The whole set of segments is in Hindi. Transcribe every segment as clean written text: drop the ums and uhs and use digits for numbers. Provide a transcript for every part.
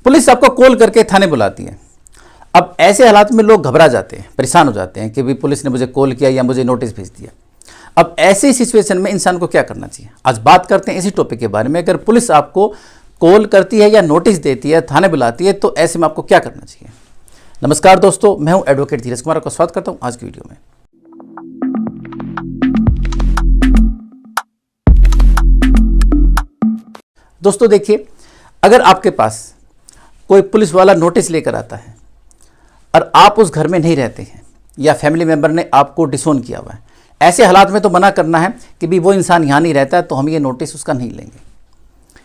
पुलिस आपको कॉल करके थाने बुलाती है। अब ऐसे हालात में लोग घबरा जाते हैं, परेशान हो जाते हैं कि भाई पुलिस ने मुझे कॉल किया या मुझे नोटिस भेज दिया। अब ऐसी सिचुएशन में इंसान को क्या करना चाहिए, आज बात करते हैं इसी टॉपिक के बारे में। अगर पुलिस आपको कॉल करती है या नोटिस देती है, थाने बुलाती है, तो ऐसे में आपको क्या करना चाहिए। नमस्कार दोस्तों, मैं हूं एडवोकेट धीरज कुमार, आपका स्वागत करता हूं आज की वीडियो में। दोस्तों देखिए, अगर आपके पास कोई पुलिस वाला नोटिस लेकर आता है और आप उस घर में नहीं रहते हैं या फैमिली मेंबर ने आपको डिसोन किया हुआ है, ऐसे हालात में तो मना करना है कि भी वो इंसान यहाँ नहीं रहता है तो हम ये नोटिस उसका नहीं लेंगे।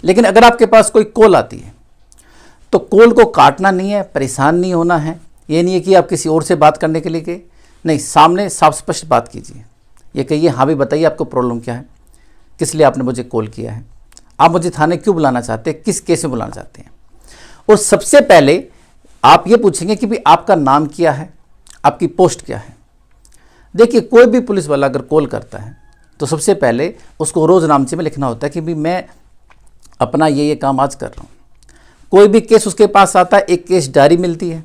लेकिन अगर आपके पास कोई कॉल आती है तो कॉल को काटना नहीं है, परेशान नहीं होना है। ये नहीं है कि आप किसी और से बात करने के लिए गए, नहीं, सामने साफ स्पष्ट बात कीजिए। ये कहिए, हाँ भी बताइए आपको प्रॉब्लम क्या है, किस लिए आपने मुझे कॉल किया है, आप मुझे थाने क्यों बुलाना चाहते हैं, किस केस में बुलाना चाहते हैं। और सबसे पहले आप ये पूछेंगे कि भाई आपका नाम क्या है, आपकी पोस्ट क्या है। देखिए, कोई भी पुलिस वाला अगर कॉल करता है तो सबसे पहले उसको रोज़ नामचे में लिखना होता है कि भाई मैं अपना ये काम आज कर रहा हूँ। कोई भी केस उसके पास आता है, एक केस डायरी मिलती है,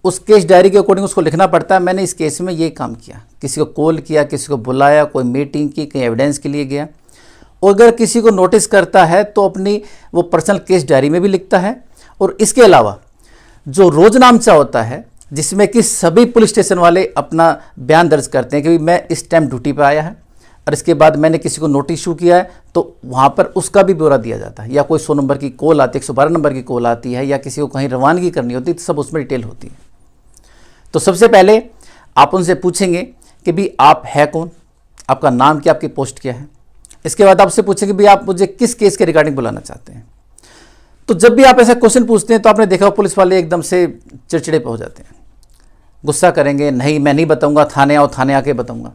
उस केस डायरी के अकॉर्डिंग उसको लिखना पड़ता है मैंने इस केस में ये काम किया, किसी को कॉल किया, किसी को बुलाया, कोई मीटिंग की, कहीं एविडेंस के लिए गया। और अगर किसी को नोटिस करता है तो अपनी वो पर्सनल केस डायरी में भी लिखता है। और इसके अलावा जो रोजनामचा होता है जिसमें कि सभी पुलिस स्टेशन वाले अपना बयान दर्ज करते हैं कि भाई मैं इस टाइम ड्यूटी पे आया है और इसके बाद मैंने किसी को नोटिस इशू किया है, तो वहाँ पर उसका भी ब्यौरा दिया जाता है। या कोई 100 नंबर की कॉल आती है, 112 नंबर की कॉल आती है, या किसी को कहीं रवानगी करनी होती है, तो सब उसमें डिटेल होती है। तो सबसे पहले आप उनसे पूछेंगे कि भाई आप है कौन, आपका नाम क्या, आपकी पोस्ट क्या है। इसके बाद आपसे पूछेंगे भाई आप मुझे किस केस के रिगार्डिंग बुलाना चाहते हैं। तो जब भी आप ऐसा क्वेश्चन पूछते हैं तो आपने देखा पुलिस वाले एकदम से चिड़चिड़े पे हो जाते हैं, गुस्सा करेंगे, नहीं मैं नहीं बताऊंगा, थाने आओ, थाने आके बताऊंगा।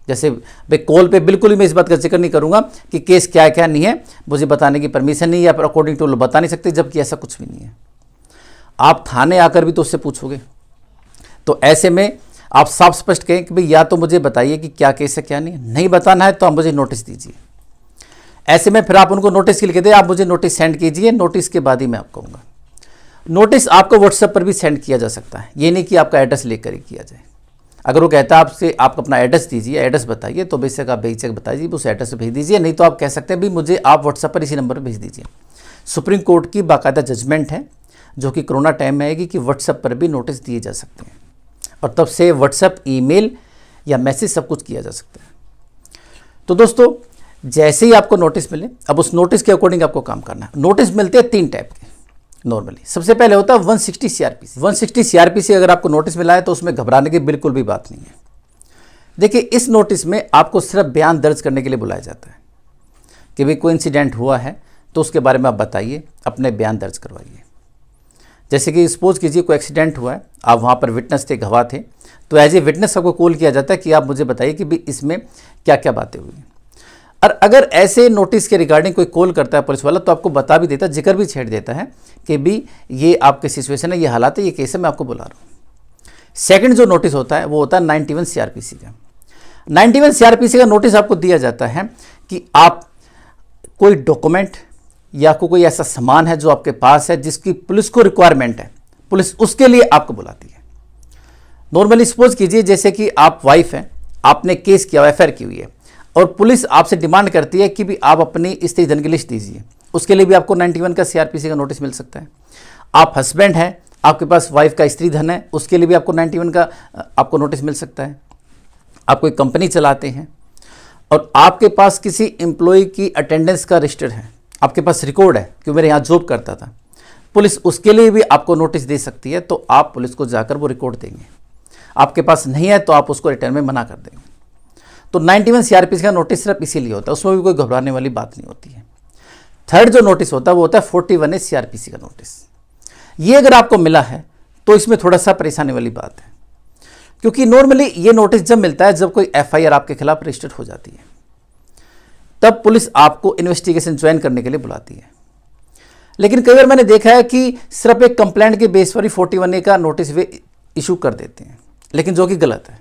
जैसे भाई कॉल पे बिल्कुल ही मैं इस बात का जिक्र नहीं करूंगा कि केस क्या है क्या नहीं है, मुझे बताने की परमिशन नहीं है या फिर अकॉर्डिंग टू लॉ बता नहीं सकते, जबकि ऐसा कुछ भी नहीं है। आप थाने आकर भी तो उससे पूछोगे। तो ऐसे में आप साफ स्पष्ट कहें कि भाई या तो मुझे बताइए कि क्या केस है क्या नहीं बताना है तो आप मुझे नोटिस दीजिए। ऐसे में फिर आप उनको नोटिस के लिख दे, आप मुझे नोटिस सेंड कीजिए, नोटिस के बाद ही मैं आपको कहूँगा। नोटिस आपको व्हाट्सएप पर भी सेंड किया जा सकता है, ये नहीं कि आपका एड्रेस लेकर ही किया जाए। अगर वो कहता है आपसे आप अपना एड्रेस दीजिए, एड्रेस बताइए, तो बेशक आप बेहिचक बताइए, उस एड्रेस पर भेज दीजिए। नहीं तो आप कह सकते हैं भी मुझे आप व्हाट्सएप पर इसी नंबर पर भेज दीजिए। सुप्रीम कोर्ट की बाकायदा जजमेंट है जो कि कोरोना टाइम में आएगी कि व्हाट्सएप पर भी नोटिस दिए जा सकते हैं, और तब से व्हाट्सएप, ईमेल या मैसेज सब कुछ किया जा सकता है। तो दोस्तों, जैसे ही आपको नोटिस मिले, अब उस नोटिस के अकॉर्डिंग आपको काम करना है। नोटिस मिलते हैं 3 टाइप के नॉर्मली। सबसे पहले होता है 160 सीआरपीसी। 160 सीआरपीसी अगर आपको नोटिस मिला है तो उसमें घबराने की बिल्कुल भी बात नहीं है। देखिए, इस नोटिस में आपको सिर्फ बयान दर्ज करने के लिए बुलाया जाता है कि भाई कोई इंसिडेंट हुआ है तो उसके बारे में आप बताइए, अपने बयान दर्ज करवाइए। जैसे कि सपोज कीजिए कोई एक्सीडेंट हुआ है, आप वहाँ पर विटनेस थे, गवाह थे, तो एज ए विटनेस आपको कॉल किया जाता है कि आप मुझे बताइए कि भाई इसमें क्या क्या बातें हुई। और अगर ऐसे नोटिस के रिगार्डिंग कोई कॉल करता है पुलिस वाला तो आपको बता भी देता है, जिक्र भी छेड़ देता है कि भी ये आपकी सिचुएशन है, ये हालात है, ये केस है, मैं आपको बुला रहा हूँ। सेकंड जो नोटिस होता है वो होता है 91 सीआरपीसी का। 91 सीआरपीसी का नोटिस आपको दिया जाता है कि आप कोई डॉक्यूमेंट या आपको कोई ऐसा सामान है जो आपके पास है जिसकी पुलिस को रिक्वायरमेंट है, पुलिस उसके लिए आपको बुलाती है। नॉर्मली सपोज कीजिए जैसे कि आप वाइफ हैं, आपने केस किया, एफआईआर की हुई है, और पुलिस आपसे डिमांड करती है कि भी आप अपनी स्त्री धन की लिस्ट दीजिए, उसके लिए भी आपको 91 का सीआरपीसी का नोटिस मिल सकता है। आप हस्बैंड हैं, आपके पास वाइफ का स्त्री धन है, उसके लिए भी आपको 91 का आपको नोटिस मिल सकता है। आप कोई कंपनी चलाते हैं और आपके पास किसी एम्प्लॉय की अटेंडेंस का रजिस्टर है, आपके पास रिकॉर्ड है कि मेरे यहाँ जॉब करता था, पुलिस उसके लिए भी आपको नोटिस दे सकती है। तो आप पुलिस को जाकर वो रिकॉर्ड देंगे, आपके पास नहीं है तो आप उसको रिटर्न में मना कर देंगे। तो 91 सीआरपीसी का नोटिस सिर्फ इसीलिए होता है, उसमें भी कोई घबराने वाली बात नहीं होती है। थर्ड जो नोटिस होता है वो होता है 41A सीआरपीसी का नोटिस। ये अगर आपको मिला है तो इसमें थोड़ा सा परेशानी वाली बात है, क्योंकि नॉर्मली ये नोटिस जब मिलता है जब कोई एफआईआर आपके खिलाफ रजिस्टर्ड हो जाती है, तब पुलिस आपको इन्वेस्टिगेशन ज्वाइन करने के लिए बुलाती है। लेकिन कई बार मैंने देखा है कि सिर्फ एक कंप्लेंट के बेस पर ही 41A का नोटिस वे इशू कर देते हैं, लेकिन जो कि गलत है।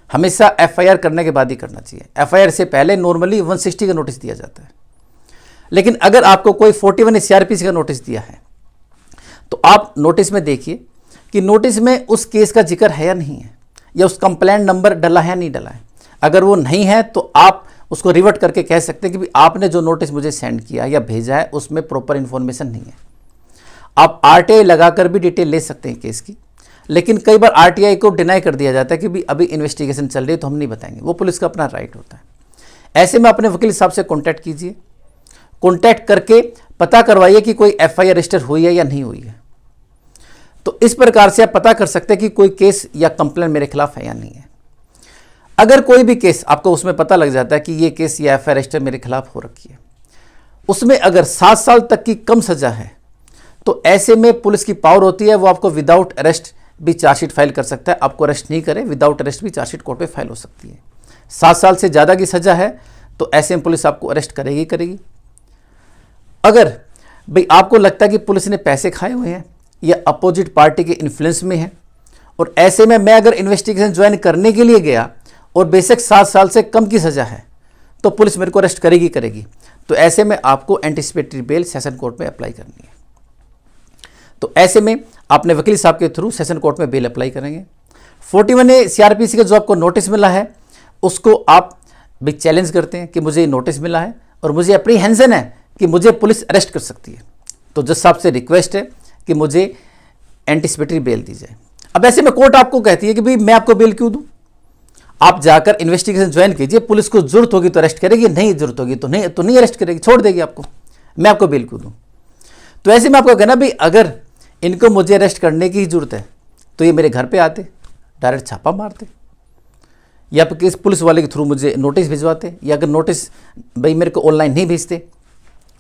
हमेशा एफआईआर करने के बाद ही करना चाहिए। एफआईआर से पहले नॉर्मली 160 का नोटिस दिया जाता है। लेकिन अगर आपको कोई 41 सीआरपीसी का नोटिस दिया है आप नोटिस में देखिए कि नोटिस में उस केस का जिक्र है या नहीं है, या उस कंप्लेंट नंबर डला है या नहीं डला है। अगर वो नहीं है तो आप उसको रिवर्ट करके कह सकते हैं कि भी आपने जो नोटिस मुझे सेंड किया या भेजा है उसमें प्रॉपर इन्फॉर्मेशन नहीं है। आप आरटीआई लगाकर भी डिटेल ले सकते हैं केस की, लेकिन कई बार आरटीआई को डिनाई कर दिया जाता है कि भी अभी इन्वेस्टिगेशन चल रही है तो हम नहीं बताएंगे, वो पुलिस का अपना राइट होता है। ऐसे में अपने वकील साहब से कॉन्टैक्ट कीजिए, कॉन्टैक्ट करके पता करवाइए कि कोई एफआईआर रजिस्टर हुई है या नहीं हुई है। तो इस प्रकार से आप पता कर सकते हैं कि कोई केस या कंप्लेंट मेरे खिलाफ है या नहीं है। अगर कोई भी केस आपको उसमें पता लग जाता है कि ये केस या एफआईआर रजिस्टर मेरे खिलाफ हो रखी है, उसमें अगर 7 साल तक की कम सजा है, तो ऐसे में पुलिस की पावर होती है, वो आपको विदाउट अरेस्ट भी चार्जशीट फाइल कर सकता है। आपको अरेस्ट नहीं करे, विदाउट अरेस्ट भी चार्जशीट कोर्ट पे फाइल हो सकती है। 7 साल से ज़्यादा की सजा है तो ऐसे में पुलिस आपको अरेस्ट करेगी। अगर भाई आपको लगता है कि पुलिस ने पैसे खाए हुए हैं या अपोजिट पार्टी के इन्फ्लुएंस में है, और ऐसे में मैं अगर इन्वेस्टिगेशन ज्वाइन करने के लिए गया और बेशक 7 साल से कम की सज़ा है, तो पुलिस मेरे को अरेस्ट करेगी। तो ऐसे में आपको एंटिसिपेटरी बेल सेशन कोर्ट में अप्लाई करनी है। तो ऐसे में आपने वकील साहब के थ्रू सेशन कोर्ट में बेल अप्लाई करेंगे। 41A CRPC का जो आपको नोटिस मिला है उसको आप भी चैलेंज करते हैं कि मुझे नोटिस मिला है और मुझे अप्रीहेंशन है कि मुझे पुलिस अरेस्ट कर सकती है। तो जज साहब से रिक्वेस्ट है कि मुझे एंटिसिपेटरी बेल दी जाए। अब ऐसे में कोर्ट आपको कहती है कि भाई मैं आपको बेल क्यों दूं, आप जाकर इन्वेस्टिगेशन ज्वाइन कीजिए, पुलिस को जरूरत होगी तो अरेस्ट करेगी, नहीं जरूरत होगी तो नहीं अरेस्ट करेगी, छोड़ देगी आपको, मैं आपको बेल क्यों दूं। तो ऐसे में आपको कहना भाई अगर इनको मुझे अरेस्ट करने की जरूरत है तो ये मेरे घर पे आते, डायरेक्ट छापा मारते, या फिर किस पुलिस वाले के थ्रू मुझे नोटिस भिजवाते, या अगर नोटिस भाई मेरे को ऑनलाइन नहीं भेजते।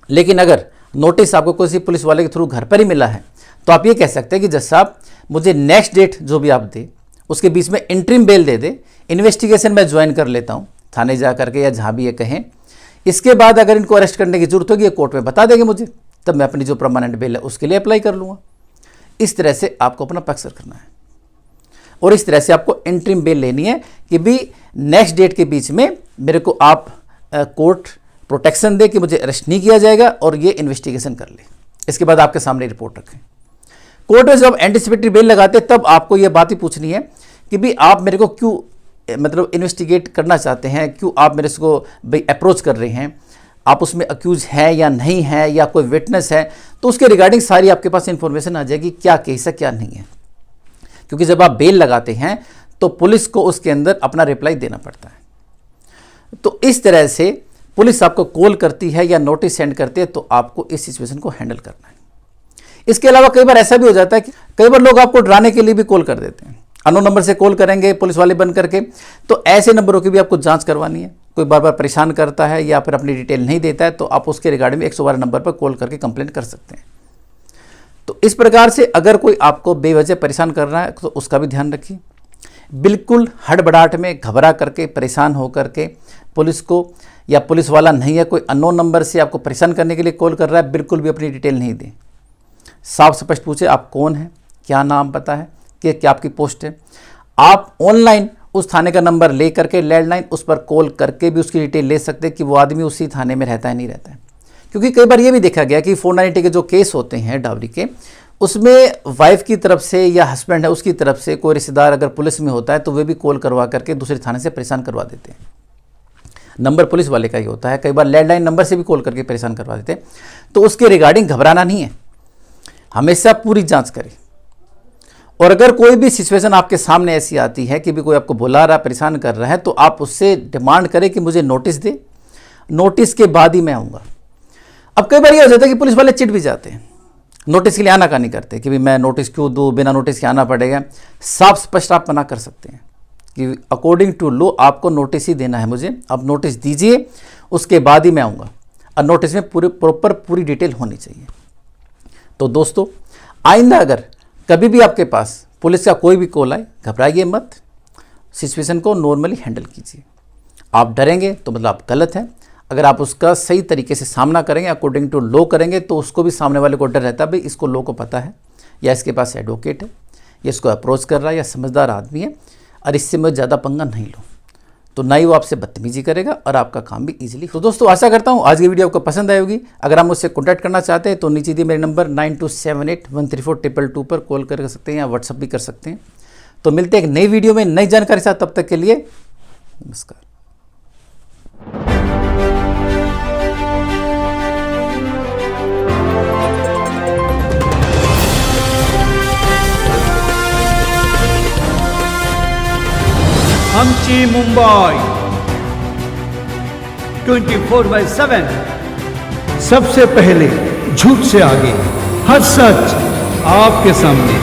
लेकिन अगर नोटिस आपको किसी पुलिस वाले के थ्रू घर पर ही मिला है तो आप ये कह सकते हैं कि जज साहब मुझे नेक्स्ट डेट जो भी आप दे उसके बीच में इंटरिम बेल दे दे, इन्वेस्टिगेशन मैं ज्वाइन कर लेता हूँ थाने जा करके या जहाँ भी ये कहें, इसके बाद अगर इनको अरेस्ट करने की जरूरत होगी ये कोर्ट में बता देंगे मुझे, तब मैं अपनी जो परमानेंट बेल है उसके लिए अप्लाई कर लूँगा। इस तरह से आपको अपना पक्ष करना है और इस तरह से आपको इंटरिम बेल लेनी है कि भी नेक्स्ट डेट के बीच में मेरे को आप कोर्ट प्रोटेक्शन दे कि मुझे अरेस्ट नहीं किया जाएगा और ये इन्वेस्टिगेशन कर ले। इसके बाद आपके सामने रिपोर्ट रखें। कोर्ट में जब एंटिसिपेटरी बेल लगाते तब आपको ये बात ही पूछनी है कि भी आप मेरे को क्यों मतलब इन्वेस्टिगेट करना चाहते हैं, क्यों आप मेरे को भाई अप्रोच कर रहे हैं, आप उसमें अक्यूज है या नहीं है या कोई विटनेस है, तो उसके रिगार्डिंग सारी आपके पास इंफॉर्मेशन आ जाएगी क्या केस है क्या नहीं है। क्योंकि जब आप बेल लगाते हैं तो पुलिस को उसके अंदर अपना रिप्लाई देना पड़ता है। तो इस तरह से पुलिस आपको कॉल करती है या नोटिस सेंड करती है तो आपको इस सिचुएशन को हैंडल करना है। इसके अलावा कई बार ऐसा भी हो जाता है कि कई बार लोग आपको डराने के लिए भी कॉल कर देते हैं, अननोन नंबर से कॉल करेंगे पुलिस वाले बन करके। तो ऐसे नंबरों की भी आपको जांच करवानी है। कोई बार बार परेशान करता है या फिर अपनी डिटेल नहीं देता है तो आप उसके रिगार्डिंग में 112 नंबर पर कॉल करके कंप्लेंट कर सकते हैं। तो इस प्रकार से अगर कोई आपको बेवजह परेशान कर रहा है तो उसका भी ध्यान रखिए। बिल्कुल हड़बड़ाहट में घबरा करके परेशान होकर के पुलिस को या पुलिस वाला नहीं है कोई अननोन नंबर से आपको परेशान करने के लिए कॉल कर रहा है, बिल्कुल भी अपनी डिटेल नहीं दें। साफ स्पष्ट पूछे आप कौन हैं, क्या नाम पता है, कि क्या आपकी पोस्ट है। आप ऑनलाइन उस थाने का नंबर ले करके लैंडलाइन उस पर कॉल करके भी उसकी डिटेल ले सकते हैं कि वो आदमी उसी थाने में रहता है नहीं रहता है। क्योंकि कई बार ये भी देखा गया कि 490 के जो केस होते हैं डावरी के, उसमें वाइफ की तरफ से या हस्बैंड है उसकी तरफ से कोई रिश्तेदार अगर पुलिस में होता है तो वे भी कॉल करवा करके दूसरे थाने से परेशान करवा देते हैं। नंबर पुलिस वाले का ही होता है, कई बार लैंडलाइन नंबर से भी कॉल करके परेशान करवा देते हैं। तो उसके रिगार्डिंग घबराना नहीं है, हमेशा पूरी जांच करें। और अगर कोई भी सिचुएशन आपके सामने ऐसी आती है कि भी कोई आपको बुला रहा परेशान कर रहा है तो आप उससे डिमांड करें कि मुझे नोटिस दे, नोटिस के बाद ही मैं आऊँगा। अब कई बार ये हो जाता है कि पुलिस वाले चिढ़ भी जाते हैं, नोटिस के लिए आनाकानी करते हैं कि भी मैं नोटिस क्यों दूँ, बिना नोटिस के आना पड़ेगा। साफ स्पष्ट आप मना कर सकते हैं कि अकॉर्डिंग टू लॉ आपको नोटिस ही देना है मुझे, अब नोटिस दीजिए उसके बाद ही मैं आऊँगा। और नोटिस में प्रॉपर पूरी डिटेल होनी चाहिए। तो दोस्तों आइंदा अगर कभी भी आपके पास पुलिस का कोई भी कॉल आए घबराइए मत, सिचुएशन को नॉर्मली हैंडल कीजिए। आप डरेंगे तो मतलब आप गलत हैं। अगर आप उसका सही तरीके से सामना करेंगे, अकॉर्डिंग टू लॉ करेंगे, तो उसको भी सामने वाले को डर रहता है भाई इसको लॉ को पता है या इसके पास एडवोकेट है या इसको अप्रोच कर रहा है या समझदार आदमी है और इससे मैं ज़्यादा पंगा नहीं लूँ। तो ना ही वो आपसे बदतमीजी करेगा और आपका काम भी इजीली। तो दोस्तों आशा करता हूँ आज की वीडियो आपको पसंद आई होगी। अगर आप मुझसे कॉन्टैक्ट करना चाहते हैं तो नीचे दिए मेरे नंबर 9278134222 पर कॉल कर सकते हैं या व्हाट्सअप भी कर सकते हैं। तो मिलते हैं एक नई वीडियो में नई जानकारी के साथ, तब तक के लिए नमस्कार। आमची मुंबई 24/7 सबसे पहले, झूठ से आगे, हर सच आपके सामने।